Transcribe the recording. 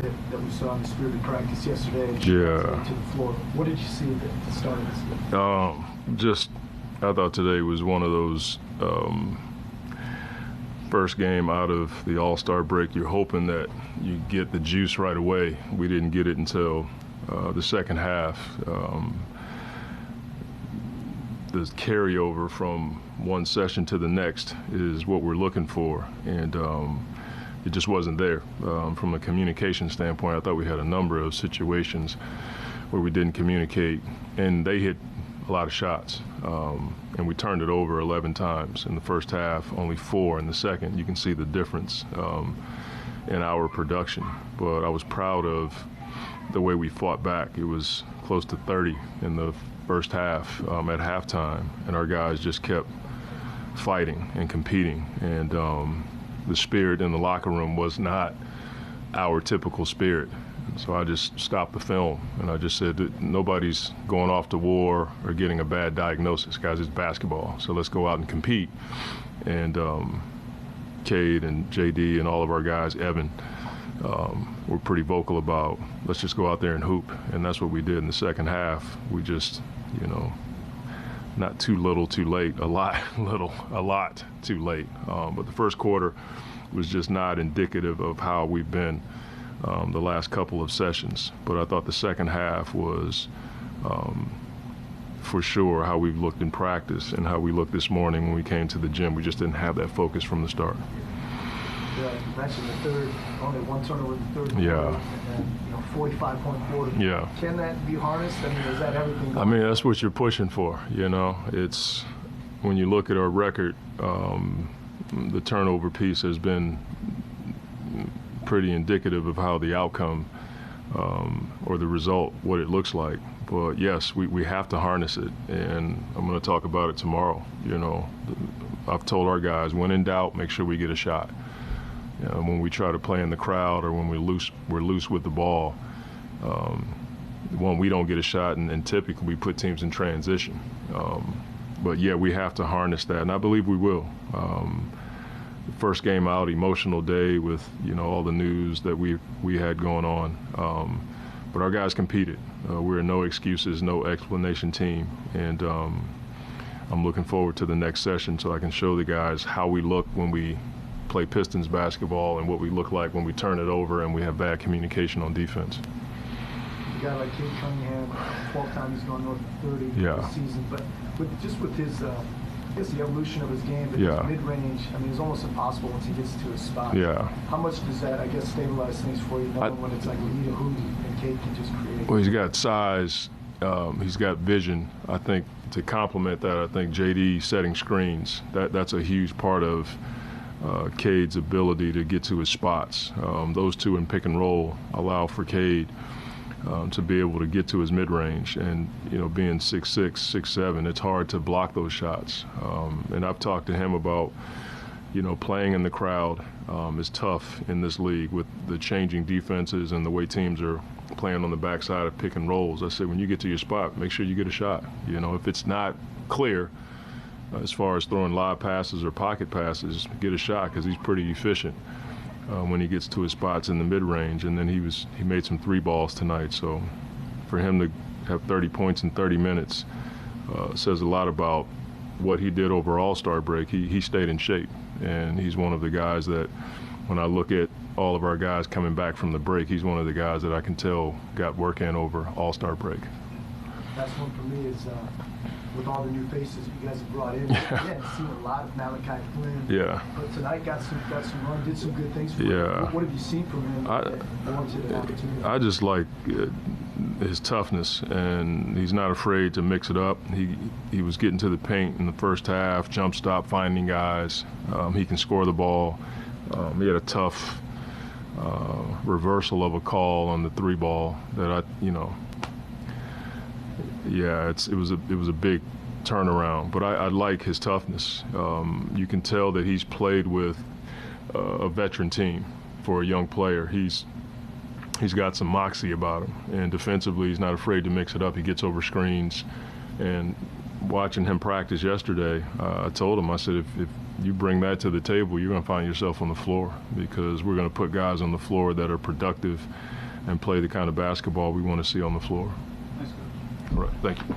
that we saw in the spirited practice yesterday and Yeah. to the floor. What did you see at the start of this game? I thought today was one of those first game out of the All-Star break. You're hoping that you get the juice right away. We didn't get it until the second half. The carryover from one session to the next is what we're looking for, and it just wasn't there. From a communication standpoint, I thought we had a number of situations where we didn't communicate, and they hit a lot of shots, and we turned it over 11 times in the first half, only 4 in the second. You can see the difference in our production, but I was proud of the way we fought back. It was close to 30 in the first half at halftime, and our guys just kept fighting and competing, and the spirit in the locker room was not our typical spirit. So I just stopped the film, and I just said that nobody's going off to war or getting a bad diagnosis. Guys, it's basketball, so let's go out and compete. And Cade and JD and all of our guys, Evan, were pretty vocal about, let's just go out there and hoop. And that's what we did in the second half. We just, not too little too late, a lot too late. But the first quarter was just not indicative of how we've been the last couple of sessions. But I thought the second half was for sure how we've looked in practice and how we looked this morning when we came to the gym. We just didn't have that focus from the start. Yeah, you mentioned the third, only one turnover in the third quarter, Yeah. and 45-point quarter. Yeah. Can that be harnessed? I mean, is that everything? I mean, that's what you're pushing for, It's, when you look at our record, the turnover piece has been pretty indicative of how the outcome or the result, what it looks like. But yes, we have to harness it, and I'm going to talk about it tomorrow. I've told our guys, when in doubt, make sure we get a shot. When we try to play in the crowd or when we're loose with the ball, we don't get a shot, and typically we put teams in transition. But yeah, we have to harness that, and I believe we will. First game out, emotional day with all the news that we had going on, but our guys competed. We're a no excuses, no explanation team, and I'm looking forward to the next session so I can show the guys how we look when we play Pistons basketball and what we look like when we turn it over and we have bad communication on defense. A guy like Cade Cunningham, 12th time he's gone north of 30 this season, but with his I guess the evolution of his game, but his mid-range, I mean, it's almost impossible once he gets to his spot. Yeah. How much does that, I guess, stabilize things for you, knowing when it's like we need a hoop and Cade can just create? Well, he's got size, he's got vision. I think to complement that, I think JD setting screens, that's a huge part of Cade's ability to get to his spots. Those two in pick and roll allow for Cade to be able to get to his mid-range, and being 6'6", 6'7", it's hard to block those shots. And I've talked to him about playing in the crowd is tough in this league with the changing defenses and the way teams are playing on the backside of pick and rolls. I said, when you get to your spot, make sure you get a shot. If it's not clear as far as throwing lob passes or pocket passes, get a shot, because he's pretty efficient when he gets to his spots in the mid-range. And then he made some 3 balls tonight. So for him to have 30 points in 30 minutes says a lot about what he did over All-Star break. He stayed in shape, and he's one of the guys that, when I look at all of our guys coming back from the break, he's one of the guys that I can tell got work in over All-Star break. That's one for me is with all the new faces you guys have brought in. Yeah, seen a lot of Malachi Flynn. Yeah. But tonight got some run, did some good things for him. What have you seen from him that warranted an opportunity? I just like his toughness, and he's not afraid to mix it up. He was getting to the paint in the first half, jump stop, finding guys. He can score the ball. He had a tough reversal of a call on the 3 ball that it was a big turnaround, but I like his toughness. You can tell that he's played with a veteran team for a young player. He's got some moxie about him, and defensively he's not afraid to mix it up. He gets over screens, and watching him practice yesterday, I told him, I said, if you bring that to the table, you're going to find yourself on the floor, because we're going to put guys on the floor that are productive and play the kind of basketball we want to see on the floor. Nice, Coach. All right, thank you.